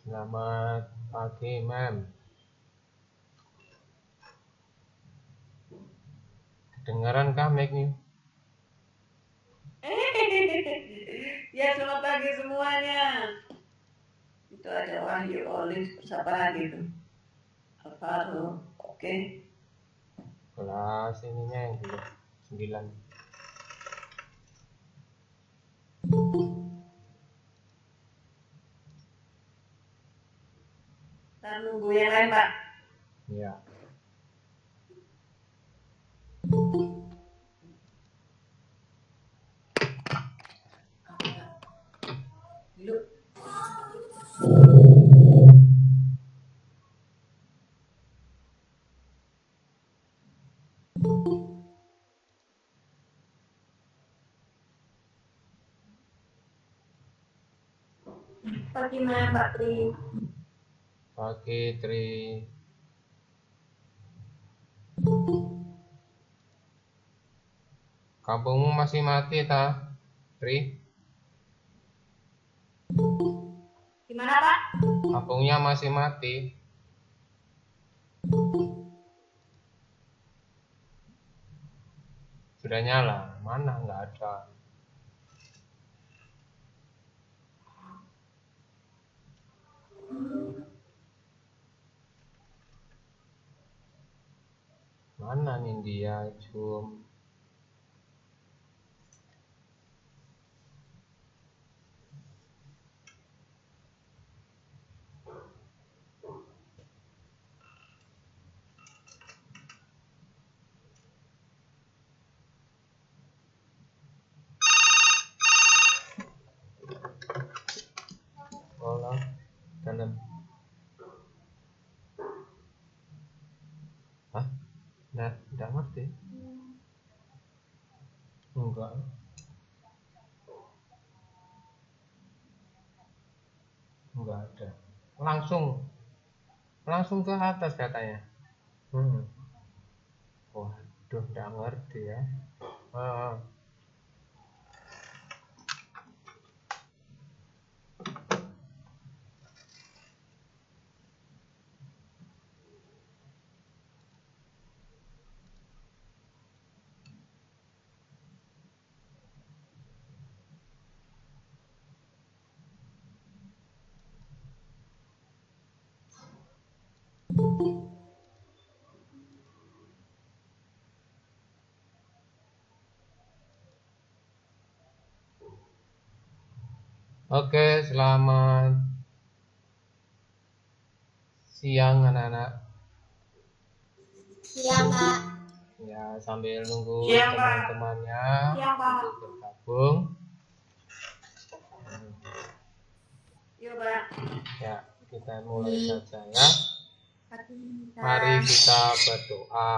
Selamat pagi, Mem. Kedengaran kah mic-nya? Ya, selamat pagi semuanya. Itu ada Wahyu Olis bersama gitu. Alvaro, oke. Kelas ininya yang dulu 9. Kita nunggu yang lain, Pak. Ya. Dulu. Pagi, Mbak Tri. Pagi, Tri. Kampungmu masih mati, ta? Tri? Gimana, Pak? Kampungnya masih mati. Sudah nyala? Mana? Nggak ada. Mana nih dia, Jum? Olah, dalam. Hah? Nggak ngerti. Enggak. Enggak ada. Langsung ke atas katanya. Waduh, nggak ngerti ya. Ah. Oke, selamat siang anak-anak. Siang, Pak. Ya, sambil nunggu Siang, Pak. teman-temannya Siang, Pak. untuk bergabung. Yuk, Pak. Ya, kita mulai saja ya. Pagi. Mari kita berdoa.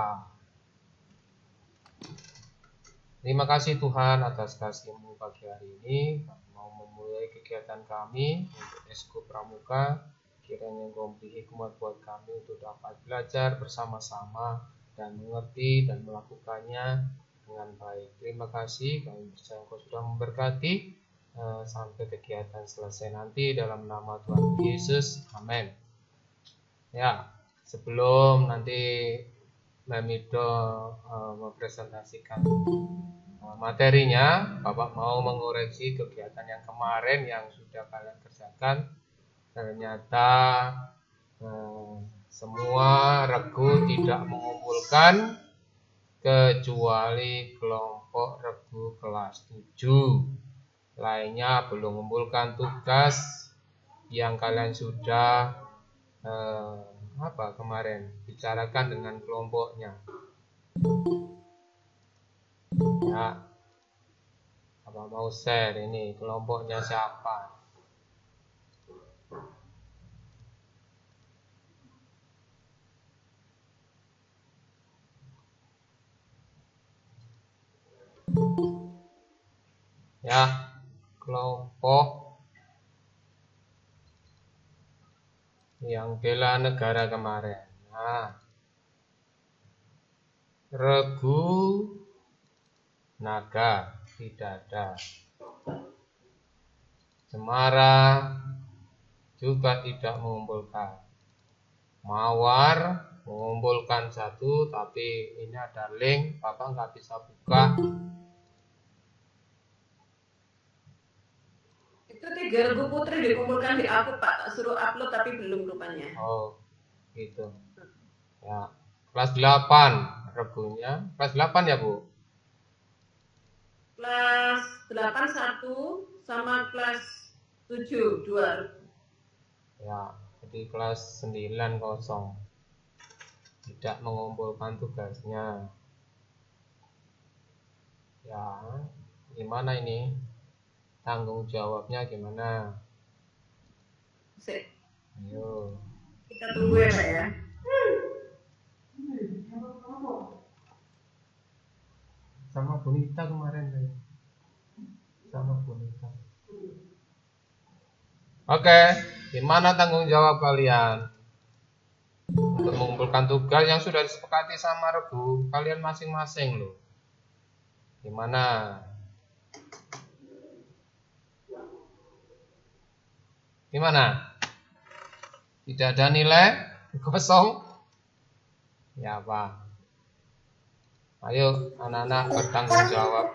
Terima kasih Tuhan atas kasih-Mu pagi hari ini. Kami mau memulai kegiatan kami untuk Esko Pramuka. Kiranya Engkau beri hikmat buat kami untuk dapat belajar bersama-sama dan mengerti dan melakukannya dengan baik. Terima kasih, kami percaya Engkau sudah memberkati sampai kegiatan selesai nanti dalam nama Tuhan Yesus. Amin. Ya, sebelum nanti Memido mempresentasikan materinya, Bapak mau mengoreksi kegiatan yang kemarin yang sudah kalian kerjakan. Ternyata semua regu tidak mengumpulkan kecuali kelompok regu kelas 7. Lainnya belum mengumpulkan tugas yang kalian sudah kemarin bicarakan dengan kelompoknya. Ya, apa mau share ini kelompoknya siapa? Ya, kelompok yang bela negara kemarin. Nah, regu naga tidak ada. Cemara juga tidak mengumpulkan. Mawar mengumpulkan satu, tapi ini ada link, Bapak nggak bisa buka. Itu 3 regu putri dikumpulkan di aku Pak, suruh upload tapi belum rupanya. Oh, gitu. Ya, kelas 8 regunya. Kelas 8 ya, Bu? Kelas 8 1 sama kelas 7 2. Ya, jadi kelas 9 kosong. Tidak mengumpulkan tugasnya. Ya, gimana ini? Tanggung jawabnya gimana? Sip. Ayo. Kita tunggu ya Pak ya. Sama Bonita kemarin saya. Sama Bonita. Oke, gimana tanggung jawab kalian? Untuk mengumpulkan tugas yang sudah disepakati sama Regu kalian masing-masing loh. Gimana? Gimana? Tidak ada nilai? Kosong? Ya apa? Ayo anak-anak bertanggung jawab.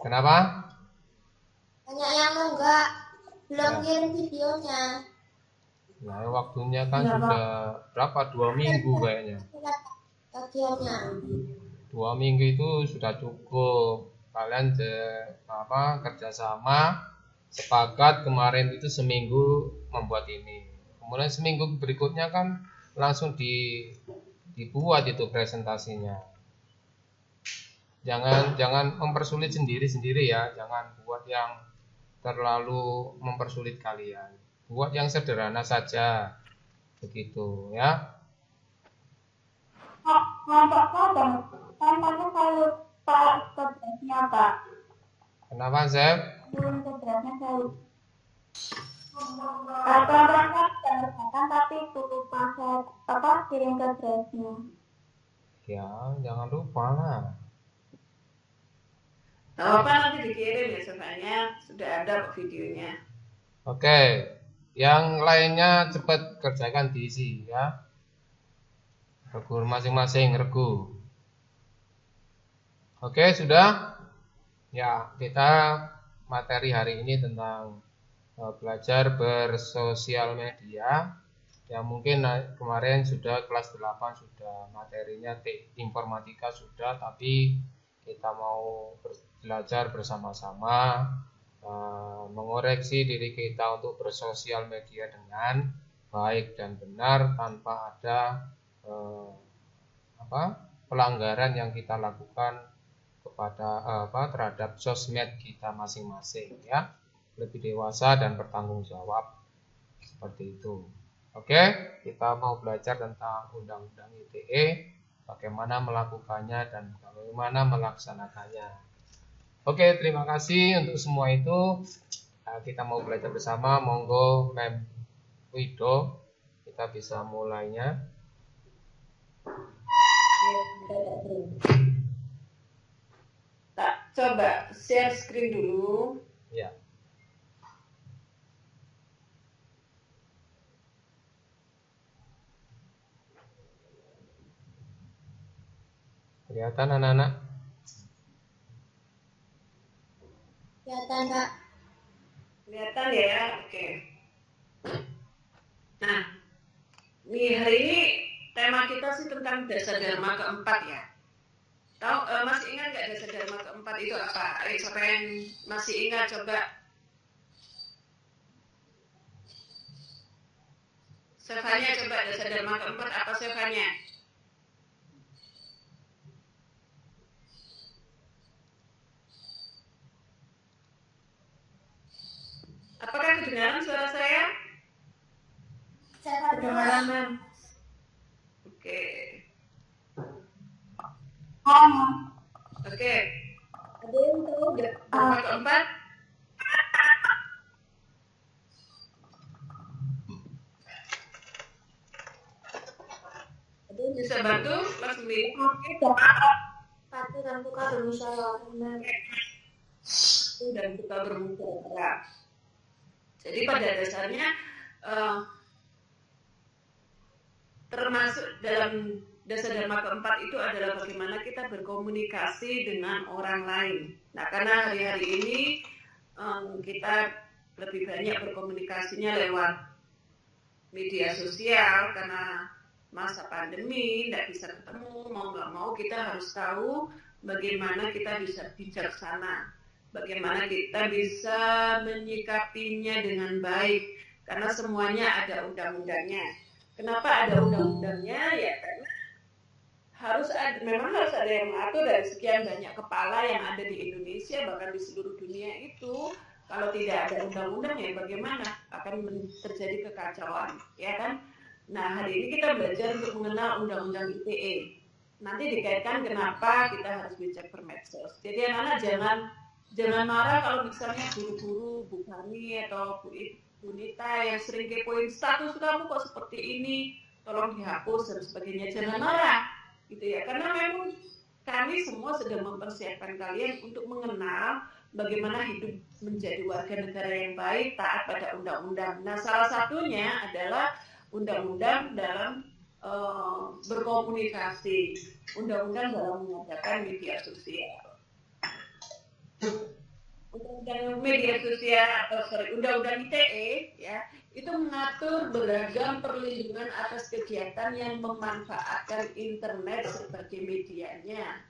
Kenapa? Banyak yang enggak belum kirim videonya. Nah, waktunya kan sudah berapa? 2 minggu kayaknya. Bagiannya. 2 minggu itu sudah cukup. Kalian kerjasama, sepakat kemarin itu seminggu membuat ini. Kemudian seminggu berikutnya kan langsung dibuat itu presentasinya. Jangan mempersulit sendiri ya. Jangan buat yang terlalu mempersulit kalian. Buat yang sederhana saja. Begitu ya. Kelompok tantangannya kalau Pak kerjanya Pak. Kenapa, Zep? Belum kerjanya saya. Kelompoknya kerjakan tapi lupa saya kirim ke dressnya. Ya, jangan lupa lah. Apa nanti dikirim ya sebenarnya sudah ada videonya. Oke, yang lainnya cepat kerjakan diisi ya. Regu masing-masing regu. Oke, sudah. Ya, kita materi hari ini tentang belajar bersosial media. Ya mungkin kemarin sudah kelas 8 sudah materinya informatika sudah, tapi kita mau belajar bersama-sama mengoreksi diri kita untuk bersosial media dengan baik dan benar tanpa ada pelanggaran yang kita lakukan kepada terhadap sosmed kita masing-masing ya, lebih dewasa dan bertanggung jawab seperti itu. Oke, kita mau belajar tentang Undang-Undang ITE, bagaimana melakukannya dan bagaimana melaksanakannya. Oke, terima kasih untuk semua itu. Kita mau belajar bersama, monggo Mem Wido, kita bisa mulainya. Tak, coba share screen dulu. Ya. Kelihatan anak-anak? Kelihatan Pak. Kelihatan ya, oke. Nah, nih hari ini tema kita sih tentang dasar dharma keempat ya. Tahu masih ingat nggak dasar dharma keempat itu apa? Siapa yang masih ingat coba? Sefanya coba dasar dharma keempat apa Sefanya? Apakah kedengaran suara saya? Saya Kedengaran. Oke. Oke. Ada yang tahu Dharma keempat. Ada yang Bisa bantu Mas Umi? Patuh dan buka bermusyawarah. Dan kita bermusyawarah. Jadi pada dasarnya termasuk dalam dasar dharma keempat itu adalah bagaimana kita berkomunikasi dengan orang lain. Nah, karena hari-hari ini kita lebih banyak berkomunikasinya lewat media sosial karena masa pandemi, tidak bisa ketemu, mau nggak mau kita harus tahu bagaimana kita bisa bijaksana, bagaimana kita bisa menyikapinya dengan baik, karena semuanya ada undang-undangnya. Kenapa ada undang-undangnya? Ya karena memang harus ada yang mengatur dari sekian banyak kepala yang ada di Indonesia, bahkan di seluruh dunia itu. Kalau tidak ada undang-undang ya bagaimana akan terjadi kekacauan, ya kan? Nah, hari ini kita belajar untuk mengenal undang-undang ITE. Nanti dikaitkan kenapa kita harus bijak bermedsos. Jadi anak-anak jangan marah kalau misalnya guru-guru, Bu Fani atau Bu Nita yang sering kepoin status kamu kok seperti ini, tolong dihapus dan sebagainya. Jangan marah, gitu ya. Karena memang kami semua sedang mempersiapkan kalian untuk mengenal bagaimana hidup menjadi warga negara yang baik, taat pada undang-undang. Nah, salah satunya adalah undang-undang dalam berkomunikasi, undang-undang dalam menggunakan media sosial. Undang-undang media sosial, undang-undang ITE, ya, itu mengatur beragam perlindungan atas kegiatan yang memanfaatkan internet sebagai medianya.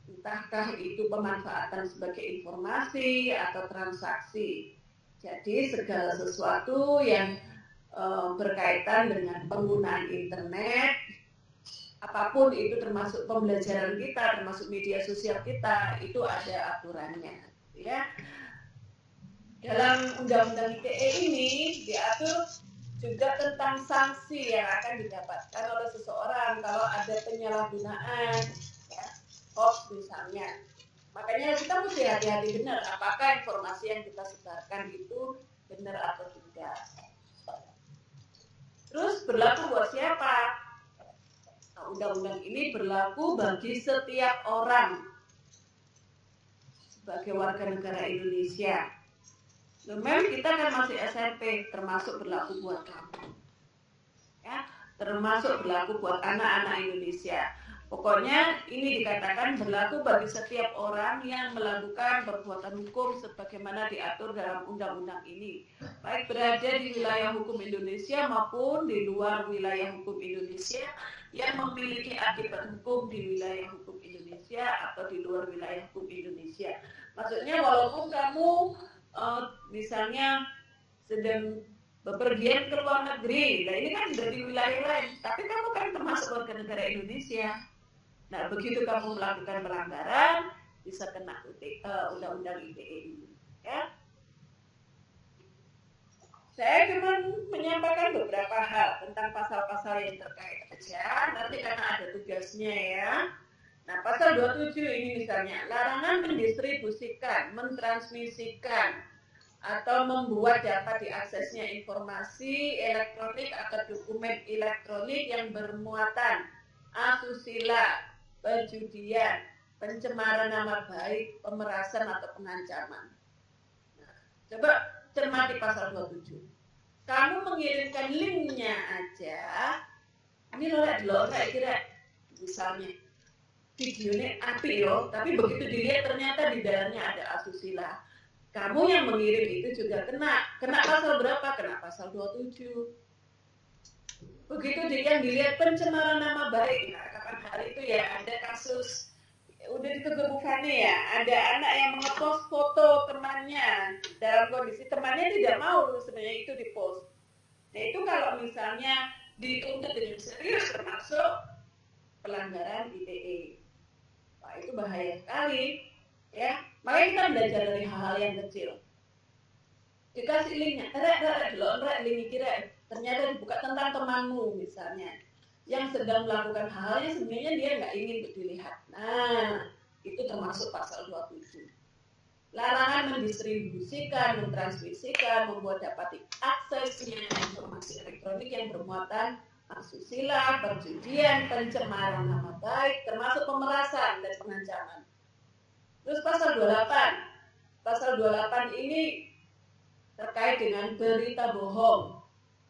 Entahkah itu pemanfaatan sebagai informasi atau transaksi. Jadi segala sesuatu yang berkaitan dengan penggunaan internet, apapun itu termasuk pembelajaran kita, termasuk media sosial kita, itu ada aturannya. Ya. Dalam undang-undang ITE ini diatur juga tentang sanksi yang akan didapatkan oleh seseorang kalau ada penyalahgunaan, ya, hoax misalnya. Makanya kita mesti hati-hati benar apakah informasi yang kita sebarkan itu benar atau tidak. Terus berlaku buat siapa? Nah, undang-undang ini berlaku bagi setiap orang sebagai warga negara Indonesia. Memang kita kan masih SMP, termasuk berlaku buat kamu, ya, termasuk berlaku buat anak-anak Indonesia. Pokoknya ini dikatakan berlaku bagi setiap orang yang melakukan perbuatan hukum sebagaimana diatur dalam undang-undang ini, baik berada di wilayah hukum Indonesia maupun di luar wilayah hukum Indonesia, yang memiliki akibat hukum di wilayah hukum Indonesia atau di luar wilayah hukum Indonesia. Maksudnya walaupun kamu misalnya sedang bepergian ke luar negeri, nah ini kan dari wilayah lain, tapi kamu kan termasuk warga negara Indonesia. Nah, begitu kamu melakukan pelanggaran, bisa kena undang-undang ITE ini. Ya. Saya cuma menyampaikan beberapa hal tentang pasal-pasal yang terkait aja, nanti karena ada tugasnya ya. Nah, pasal 27 ini misalnya, larangan mendistribusikan, mentransmisikan, atau membuat dapat diaksesnya informasi elektronik atau dokumen elektronik yang bermuatan asusila, perjudian, pencemaran nama baik, pemerasan atau pengancaman. Nah, coba cermati pasal 27. Kamu mengirimkan linknya aja, ini lo kira misalnya videonya api yo, tapi begitu dilihat ternyata di dalamnya ada asusila. Kamu yang mengirim itu juga kena pasal berapa? Kena pasal 27. Begitu dilihat pencemaran nama baik. Nah, kapan hari itu ya ada kasus udah dikegebukannya ya, ada anak yang mengepost foto temannya dalam kondisi temannya tidak mau sebenarnya itu dipost. Nah, itu kalau misalnya dituntut dengan serius termasuk pelanggaran ITE. Wah, itu bahaya sekali. Ya, makanya kita belajar dari hal-hal yang kecil. Dikasih linknya, link kira ternyata dibuka tentang temanmu misalnya, yang sedang melakukan hal yang sebenarnya dia nggak ingin untuk dilihat. Nah, itu termasuk pasal 27. Larangan mendistribusikan, mentransmisikan, membuat dapat diaksesnya informasi elektronik yang bermuatan asusila, perjudian, pencemaran nama baik, termasuk pemerasan dan pengancaman. Terus pasal 28. Pasal 28 ini terkait dengan berita bohong.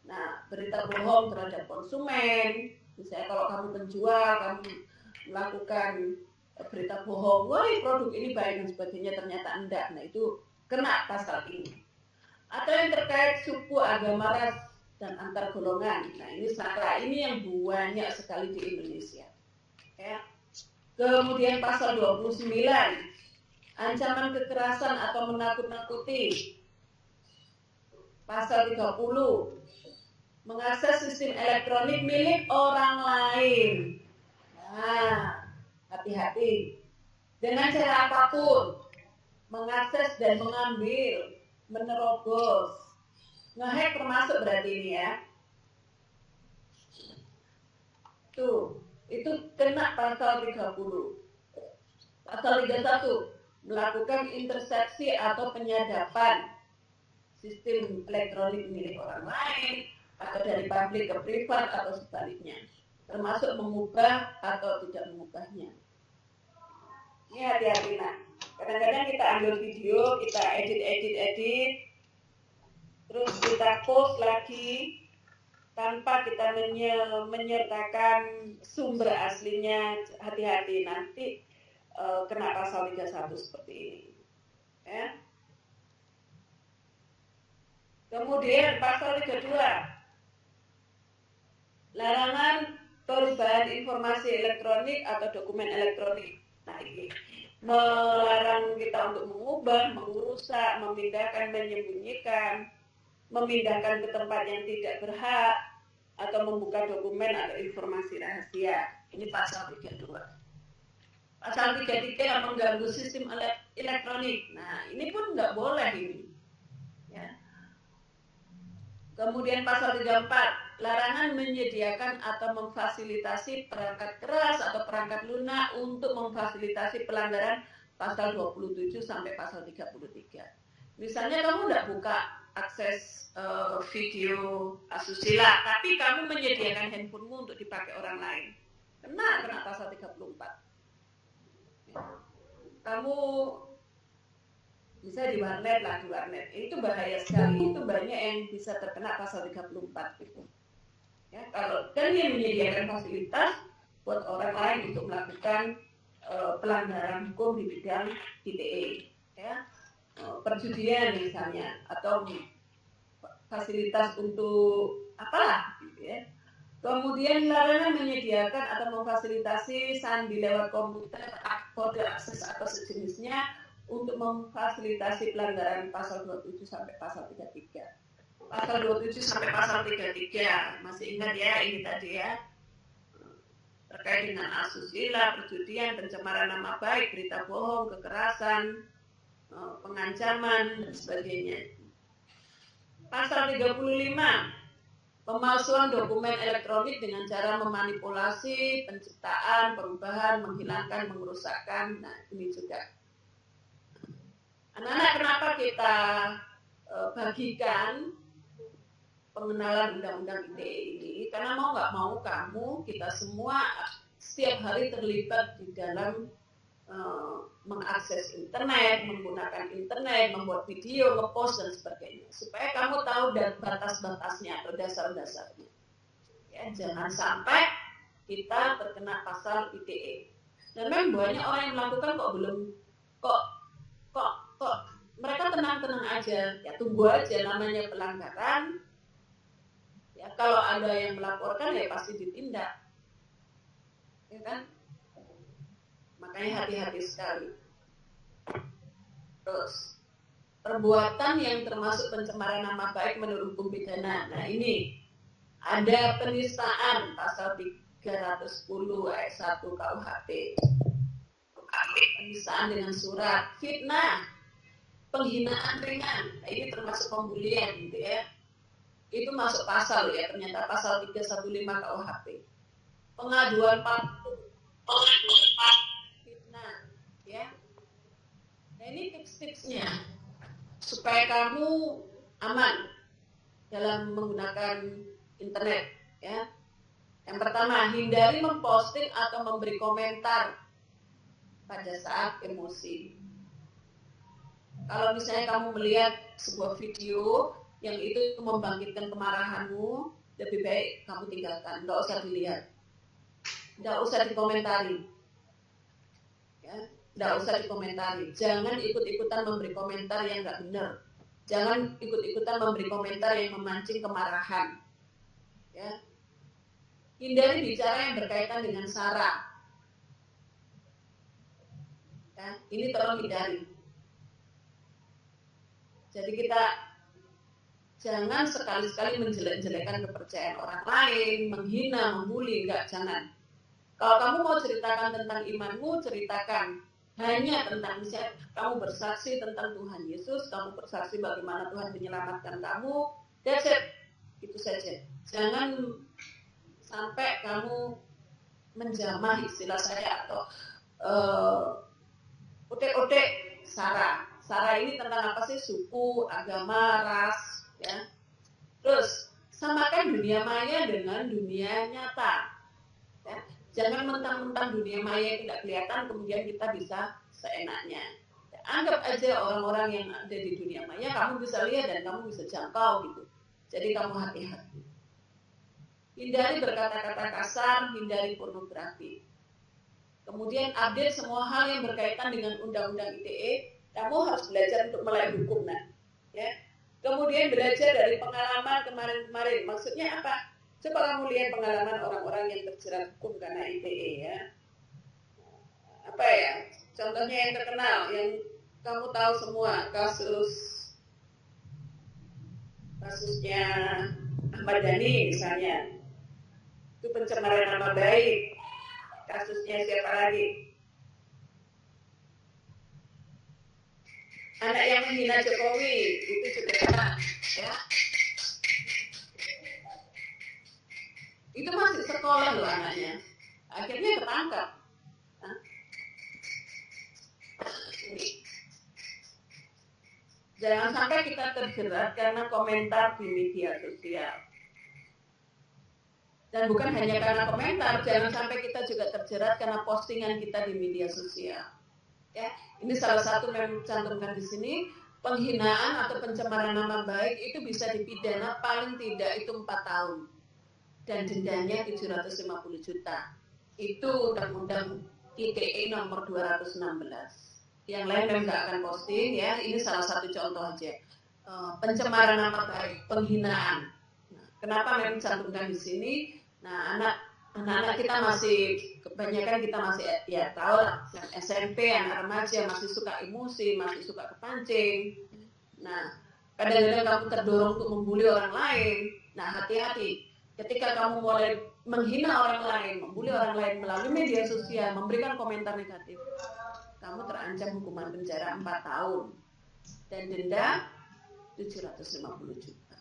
Nah, berita bohong terhadap konsumen, misalnya kalau kamu penjual, kamu melakukan berita bohong, wah produk ini baik dan sebagainya, ternyata enggak. Nah, itu kena pasal ini. Atau yang terkait suku, agama, ras, dan antar golongan. Nah, ini sara ini yang banyak sekali di Indonesia. Ya. Kemudian pasal 29, ancaman kekerasan atau menakut-nakuti. Pasal 30, mengakses sistem elektronik milik orang lain. Nah, hati-hati. Dengan cara apapun, mengakses dan mengambil, menerobos. Ngehack termasuk berarti ini ya. Tuh, itu kena pasal 30. Pasal 31, melakukan intersepsi atau penyadapan sistem elektronik milik orang lain, atau dari publik ke privat atau sebaliknya, termasuk mengubah atau tidak mengubahnya. Ini hati-hati nah. Kadang-kadang kita ambil video, kita edit, terus kita post lagi tanpa kita menyertakan sumber aslinya. Hati-hati nanti kena pasal 31 seperti ini. Ya. Kemudian pasal 32, larangan perubahan informasi elektronik atau dokumen elektronik. Nah, ini melarang kita untuk mengubah, merusak, memindahkan, menyembunyikan, memindahkan ke tempat yang tidak berhak, atau membuka dokumen atau informasi rahasia. Ini pasal 32. Pasal 33, mengganggu sistem elektronik. Nah, ini pun nggak boleh ini. Ya. Kemudian pasal 34, larangan menyediakan atau memfasilitasi perangkat keras atau perangkat lunak untuk memfasilitasi pelanggaran pasal 27 sampai pasal 33. Misalnya kamu tidak buka akses video asusila, tapi kamu menyediakan handphonemu untuk dipakai orang lain. Kena pasal 34. Kamu bisa di warnet lah, di warnet. Itu bahaya sekali, itu banyak yang bisa terkena pasal 34 gitu. Ya, kalau dan yang menyediakan fasilitas buat orang lain untuk melakukan pelanggaran hukum di bidang ITE, ya, perjudian misalnya, atau fasilitas untuk apalah, gitu ya. Kemudian larangan menyediakan atau memfasilitasi sandi lewat komputer, kode akses atau sejenisnya untuk memfasilitasi pelanggaran pasal 27 sampai pasal 33. Pasal 27 sampai pasal 33, masih ingat ya ini tadi ya, terkait dengan asusila, perjudian, pencemaran nama baik, berita bohong, kekerasan, pengancaman, dan sebagainya. Pasal 35, pemalsuan dokumen elektronik dengan cara memanipulasi, penciptaan, perubahan, menghilangkan, mengerusakkan. Nah, ini juga. Anak-anak, kenapa kita bagikan pengenalan undang-undang ITE ini? Karena mau nggak mau kamu, kita semua setiap hari terlibat di dalam mengakses internet, menggunakan internet, membuat video, ngepost dan sebagainya, supaya kamu tahu batas-batasnya atau dasar-dasarnya. Ya, jangan sampai kita terkena pasal ITE. Dan memang banyak orang yang melakukan kok mereka tenang-tenang aja, ya tunggu aja, namanya pelanggaran. Ya kalau ada yang melaporkan ya pasti ditindak, ya kan? Makanya hati-hati sekali. Terus perbuatan yang termasuk pencemaran nama baik menurut hukum pidana. Nah ini ada penistaan pasal 310 ayat 1 KUHP. Penistaan dengan surat, fitnah, penghinaan ringan. Nah, ini termasuk pembulian gitu ya. Itu masuk pasal ya, ternyata pasal 315 KUHP. Pengaduan palsu, fitnah, ya. Nah, ini tips-tipsnya supaya kamu aman dalam menggunakan internet, ya. Yang pertama, hindari memposting atau memberi komentar pada saat emosi. Kalau misalnya kamu melihat sebuah video yang itu membangkitkan kemarahanmu, lebih baik kamu tinggalkan, nggak usah dilihat, nggak usah dikomentari, ya, nggak usah dikomentari. Jangan ikut-ikutan memberi komentar yang nggak benar, jangan ikut-ikutan memberi komentar yang memancing kemarahan, ya. Hindari bicara yang berkaitan dengan sara, ya. Ini tolong hindari. Jadi kita jangan sekali-sekali menjelek-jelekan kepercayaan orang lain, menghina, membuli, enggak, jangan. Kalau kamu mau ceritakan tentang imanmu, ceritakan hanya tentang, misalnya kamu bersaksi tentang Tuhan Yesus, kamu bersaksi bagaimana Tuhan menyelamatkan kamu, that's it, itu saja. Jangan sampai kamu menjamah istilah saya atau otek-otek sara. Sara ini tentang apa sih? Suku, agama, ras, ya. Terus samakan dunia maya dengan dunia nyata, ya. Jangan mentang-mentang dunia maya tidak kelihatan kemudian kita bisa seenaknya. Ya, anggap aja orang-orang yang ada di dunia maya kamu bisa lihat dan kamu bisa jangkau gitu. Jadi kamu hati-hati. Hindari berkata-kata kasar, hindari pornografi. Kemudian update semua hal yang berkaitan dengan undang-undang ITE. Kamu harus belajar untuk melek hukum, nah, ya. Kemudian belajar dari pengalaman kemarin-kemarin. Maksudnya apa? Coba kamu lihat pengalaman orang-orang yang terjerat hukum karena ITE, ya. Apa ya? Contohnya yang terkenal, yang kamu tahu semua, kasusnya Ahmad Dhani misalnya. Itu pencemaran nama baik. Kasusnya siapa lagi? Anak yang menghina Jokowi, itu juga kena, ya. Itu masih sekolah loh anaknya. Akhirnya ketangkap. Nah. Jangan sampai kita terjerat karena komentar di media sosial. Dan bukan hanya karena komentar, jangan sampai kita juga terjerat karena postingan kita di media sosial. Ya, ini salah satu yang cantumkan di sini, penghinaan atau pencemaran nama baik itu bisa dipidana paling tidak itu 4 tahun dan dendanya 750 juta. Itu undang-undang ITE nomor 216. Yang lain memang nggak akan posting, ya. Ini salah satu contoh aja. Pencemaran nama baik, penghinaan. Nah, kenapa memang cantumkan di sini? Nah, anak-anak kita masih, kebanyakan kita masih, ya tahu lah, SMP, anak remaja masih suka emosi, masih suka kepancing. Nah, kadang-kadang kamu terdorong untuk membuli orang lain. Nah, hati-hati. Ketika kamu mulai menghina orang lain, membuli orang lain melalui media sosial, memberikan komentar negatif, kamu terancam hukuman penjara 4 tahun dan denda 750 juta.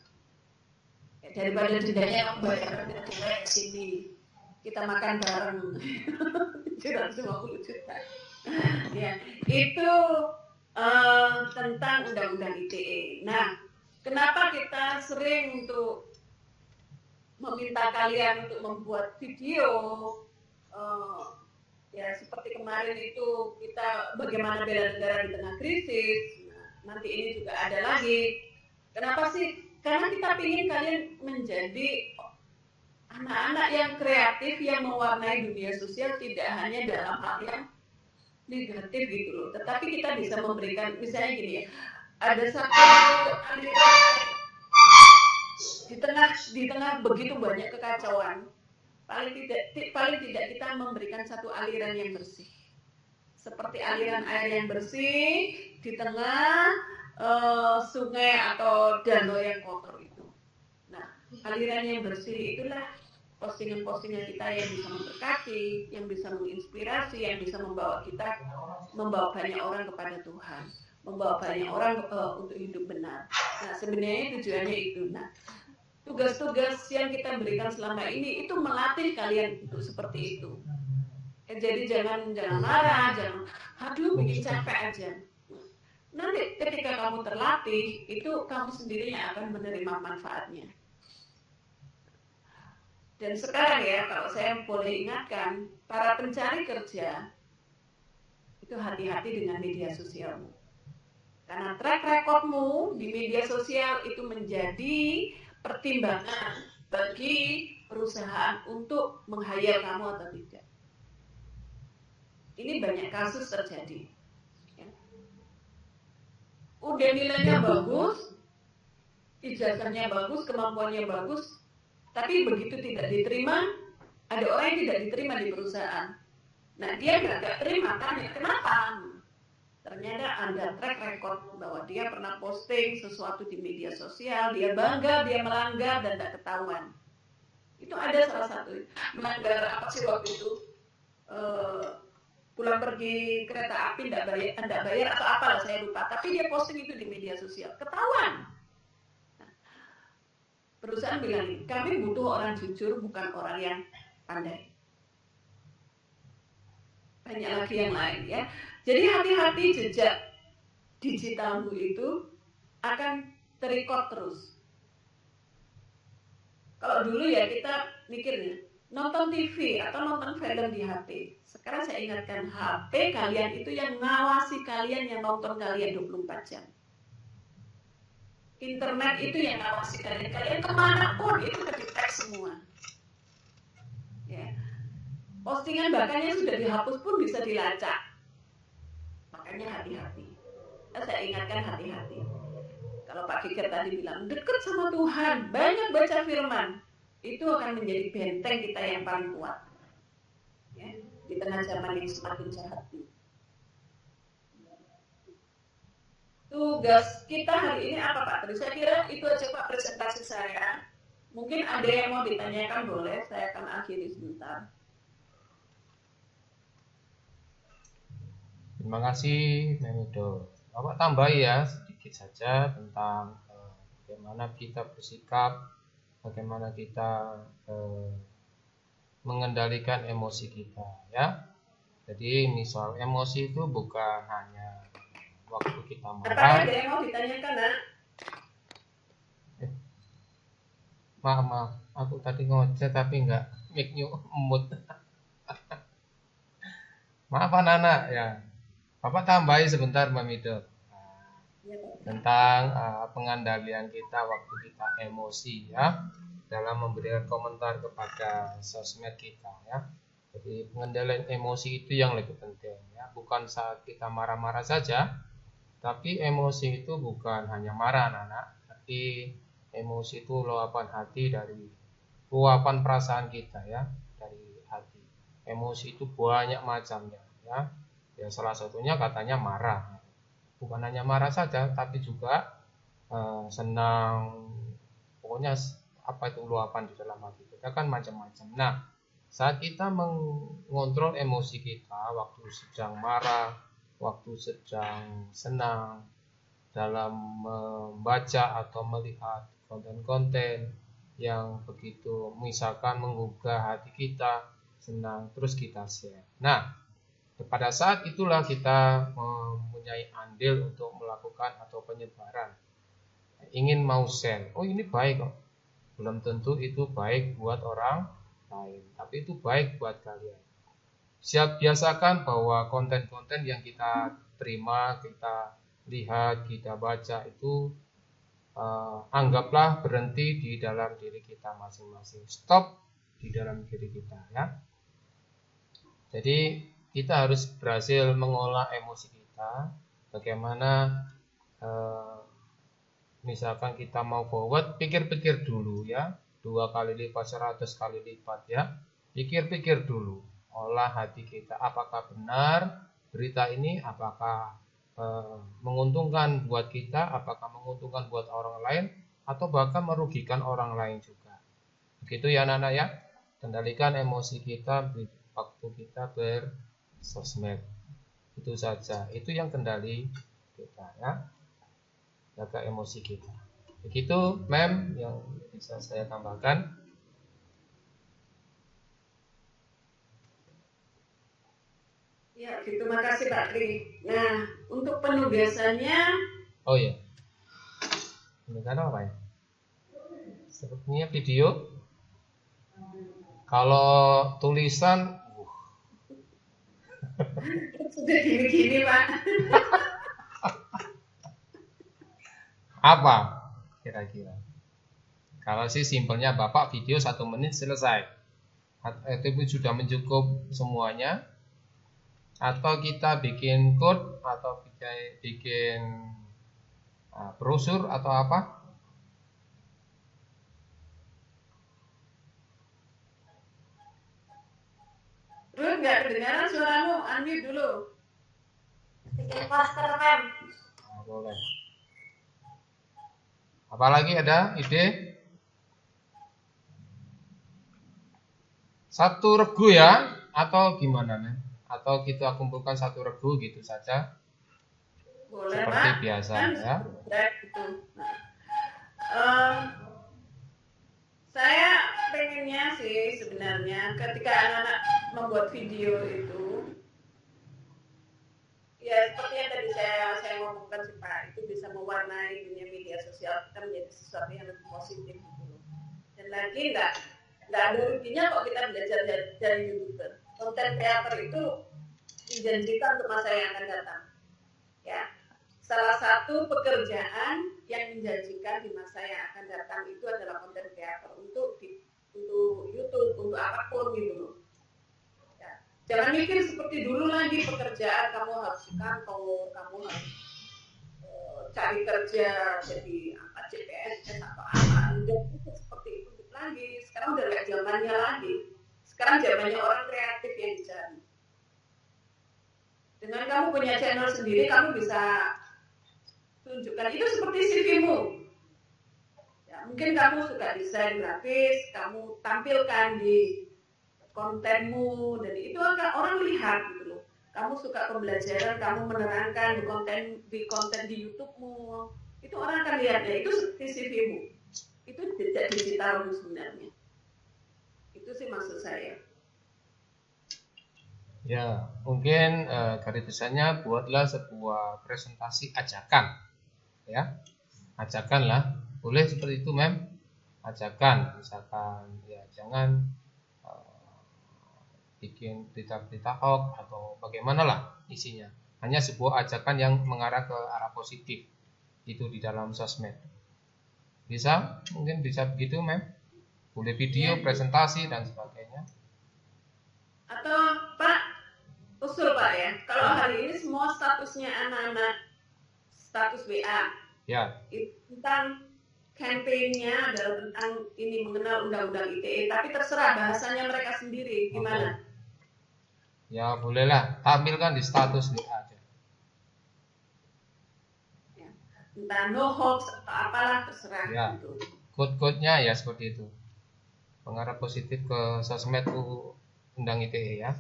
Daripada dendanya bayar denda di sini, kita makan bareng 750 juta. Ya, itu tentang undang-undang ITE. Nah, kenapa kita sering untuk meminta kalian untuk membuat video? Ya, seperti kemarin itu kita bagaimana bela negara di tengah krisis. Nah, nanti ini juga ada lagi. Kenapa sih? Karena kita ingin kalian menjadi anak-anak yang kreatif yang mewarnai dunia sosial, tidak hanya dalam hal yang negatif gitu loh. Tetapi kita bisa memberikan, misalnya gini ya, ada satu aliran di tengah begitu banyak kekacauan. Paling tidak kita memberikan satu aliran yang bersih, seperti aliran air yang bersih di tengah sungai atau danau yang kotor itu. Nah, aliran yang bersih itulah postingan-postingan kita yang bisa memberkati, yang bisa menginspirasi, yang bisa membawa banyak orang kepada Tuhan, membawa banyak orang untuk hidup benar. Nah, sebenarnya tujuannya itu. Nah, tugas-tugas yang kita berikan selama ini itu melatih kalian untuk seperti itu. Jadi jangan marah, jangan aduh bikin capek aja. Nanti ketika kamu terlatih, itu kamu sendiri yang akan menerima manfaatnya. Dan sekarang ya, kalau saya boleh ingatkan, para pencari kerja itu hati-hati dengan media sosialmu. Karena track recordmu di media sosial itu menjadi pertimbangan bagi perusahaan untuk meng-hire kamu atau tidak. Ini banyak kasus terjadi. Ya. Udah nilainya bagus, ijazahnya bagus, kemampuannya bagus, tapi begitu tidak diterima, ada orang yang tidak diterima di perusahaan. Nah, dia nggak terima, tanya kenapa? Ternyata ada track record bahwa dia pernah posting sesuatu di media sosial, dia bangga, dia melanggar dan tidak ketahuan. Itu ada salah satu melanggar apa sih waktu itu? Pulang pergi kereta api tidak bayar atau apalah saya lupa. Tapi dia posting itu di media sosial, ketahuan. Nah, perusahaan bilang, kami butuh orang jujur, bukan orang yang pandai. Banyak lagi yang lain ya. Jadi hati-hati, jejak digitalmu itu akan terekod terus. Kalau dulu ya kita mikirnya nonton TV atau nonton film di HP. Sekarang saya ingatkan, HP kalian itu yang ngawasi kalian, yang nonton kalian 24 jam. Internet itu yang ngawasi kalian. Kalian kemanapun itu kedetek semua. Ya. Postingan bahkan yang sudah dihapus pun bisa dilacak. Makanya hati-hati. Saya ingatkan hati-hati. Kalau Pak Kikir tadi bilang dekat sama Tuhan, banyak baca firman, itu akan menjadi benteng kita yang paling kuat. Ya, di tengah zaman yang semakin jahat. Tugas kita hari ini apa Pak? Tadi saya kira itu aja Pak presentasi saya. Mungkin ada yang mau ditanyakan, boleh. Saya akan akhiri sebentar. Terima kasih, Memido. Bapak tambahi ya sedikit saja tentang bagaimana kita bersikap, bagaimana kita mengendalikan emosi kita, ya. Jadi misal emosi itu bukan hanya waktu kita marah. Ada yang mau ditanyakan, Nak? Maaf, aku tadi ngoceh tapi enggak mic-nya mute. Maaf anak-anak ya. Bapak tambahi sebentar Mbak Mido tentang pengendalian kita waktu kita emosi ya, dalam memberikan komentar kepada sosmed kita ya. Jadi pengendalian emosi itu yang lebih penting ya, bukan saat kita marah-marah saja, tapi emosi itu bukan hanya marah anak-anak, tapi emosi itu luapan hati, dari luapan perasaan kita ya, dari hati. Emosi itu banyak macamnya ya. Ya salah satunya katanya marah. Bukan hanya marah saja, tapi juga senang. Pokoknya apa itu luapan di dalam hati kita kan macam-macam. Nah, saat kita mengontrol emosi kita waktu sedang marah, waktu sedang senang, dalam membaca atau melihat konten-konten yang begitu misalkan menggugah hati kita, senang, terus kita share. Nah, pada saat itulah kita mempunyai andil untuk melakukan atau penyebaran. Ingin mau share, oh ini baik kok. Belum tentu itu baik buat orang lain, tapi itu baik buat kalian. Biasakan bahwa konten-konten yang kita terima, kita lihat, kita baca itu anggaplah berhenti di dalam diri kita masing-masing. Stop di dalam diri kita ya. Jadi kita harus berhasil mengolah emosi kita. Bagaimana misalkan kita mau forward, pikir-pikir dulu ya. 2 kali lipat, 100 kali lipat ya. Pikir-pikir dulu, olah hati kita. Apakah benar berita ini? Apakah menguntungkan buat kita? Apakah menguntungkan buat orang lain? Atau bahkan merugikan orang lain juga. Begitu ya anak-anak ya. Kendalikan emosi kita waktu kita bersosmed. Itu saja. Itu yang kendali kita ya. Jaga emosi kita. Begitu Mem yang bisa saya tambahkan. Ya, terima kasih Pak Tri. Nah, untuk penugasannya. Oh ya. Penugasan apa ya? Sepertinya video. Kalau tulisan, sudah gini-gini Pak. Apa kira-kira? Kalau sih simpelnya Bapak video 1 menit selesai. Itu sudah mencukup semuanya. Atau kita bikin code atau bikin brosur atau apa? Ruth, nggak kedengaran suaramu, unmute dulu. Bikin poster, Mem. Boleh. Apalagi ada ide? Satu regu ya? Atau gimana nih? Atau kita kumpulkan satu regu gitu saja? Boleh, Seperti Pak. biasa Kan ya? gitu. Saya pengennya sih sebenarnya ketika anak-anak membuat video itu, ya seperti yang tadi saya ngomongkan sih Pak, itu bisa mewarnai dunia media sosial kita menjadi sesuatu yang lebih positif gitu. Dan lagi nggak ada ruginya kok kita belajar dari YouTuber. Konten creator itu menjanjikan untuk masa yang akan datang. Ya, salah satu pekerjaan yang menjanjikan di masa yang akan datang itu adalah konten creator untuk YouTube, untuk apapun gitu. Ya. Jangan mikir seperti dulu lagi pekerjaan kamu harus di kantor, kamu harus cari kerja jadi apa CPNS atau apa, jadi seperti itu lagi. Sekarang udah nggak zamannya lagi. Sekarang zamannya orang kreatif yang dicari. Dengan kamu punya channel sendiri, kamu bisa tunjukkan itu seperti CV-mu. Ya, mungkin kamu suka desain grafis, kamu tampilkan di kontenmu, dan itu akan orang lihat gitu loh. Kamu suka pembelajaran, kamu menerangkan di konten di YouTube-mu, itu orang akan lihat ya, itu seperti CV-mu. Itu jejak digitalmu sebenarnya. Itu sih maksud saya. Ya, mungkin garis besarnya buatlah sebuah presentasi ajakan. Ya, ajakan lah. Boleh seperti itu, Mem. Ajakan, misalkan ya jangan bikin berita-berita hoax atau bagaimana lah isinya. Hanya sebuah ajakan yang mengarah ke arah positif. Itu di dalam sosmed. Bisa? Mungkin bisa begitu, Mem. Boleh video, presentasi dan sebagainya. Atau Pak, usul Pak ya, kalau hari ini semua statusnya anak-anak status WA, ya, itu tentang kampanyenya adalah tentang ini mengenal undang-undang ITE, tapi terserah bahasanya mereka sendiri gimana. Ya bolehlah, tampilkan di status WA aja. Ya. Entah no hoax atau apalah terserah. Ya, gitu. Code-codenya ya seperti itu. Pengarah positif ke sosmed undang ITE ya.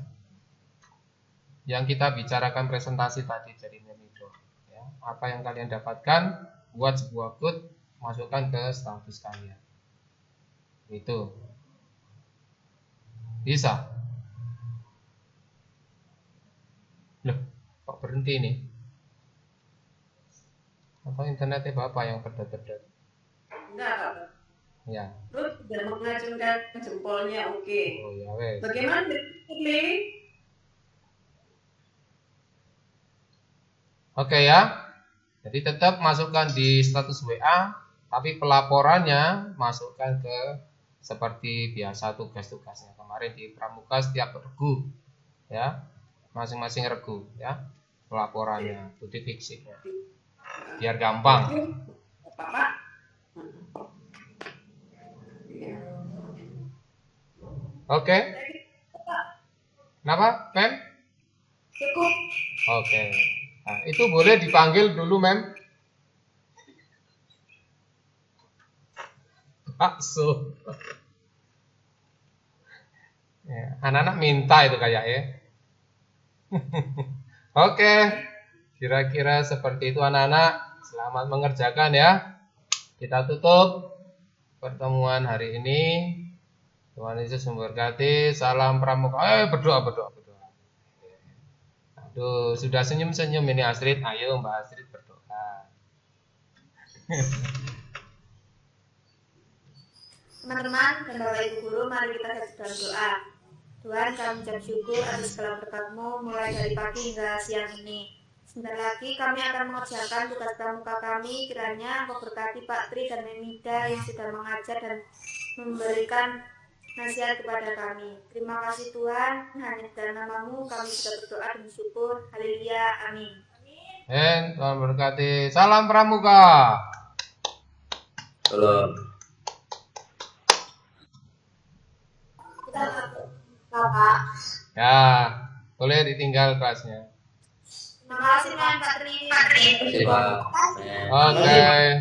Yang kita bicarakan presentasi tadi dari Memido. Ya, apa yang kalian dapatkan, buat sebuah code, masukkan ke status kalian. Itu bisa. Loh, kok berhenti nih? Atau internetnya Bapak yang berdedet? Enggak, Pak. Ya. Ruth sudah mengacungkan jempolnya, oke. Oh ya wes. Bagaimana ini? Oke ya. Jadi tetap masukkan di status WA, tapi pelaporannya masukkan ke seperti biasa tugas-tugasnya kemarin di Pramuka setiap regu, ya, masing-masing regu, ya, pelaporannya, itu fiksinya, biar gampang. Pak. Oke. Kenapa, Mem? Cukup. Oke. Nah, itu boleh dipanggil dulu, Mem. Bakso. Ya, anak-anak minta itu kayak ya. Oke. Kira-kira seperti itu anak-anak. Selamat mengerjakan ya. Kita tutup pertemuan hari ini. Tuhan Yesus memberkati. Salam Pramuka. Berdoa. Aduh, sudah senyum-senyum ini Astrid. Ayo Mbak Astrid berdoa. Teman-teman dan Bapak Ibu Guru, mari kita dalam doa. Tuhan, kami ucap syukur atas segala berkat-Mu mulai dari pagi hingga siang ini. Sebentar lagi kami akan mengerjakan tugas pramuka kami. Kiranya Engkau berkati Pak Tri dan Memida yang sudah mengajar dan memberikan nasihat kepada kami. Terima kasih Tuhan, hanya dalam nama-Mu kami sudah berdoa dan bersyukur. Haleluya, amin. Tuhan berkati. Salam pramuka. Salam. Bapak. Ya, boleh ditinggal kelasnya. Terima kasih Pak Tri. Terima kasih, Pak. Oke.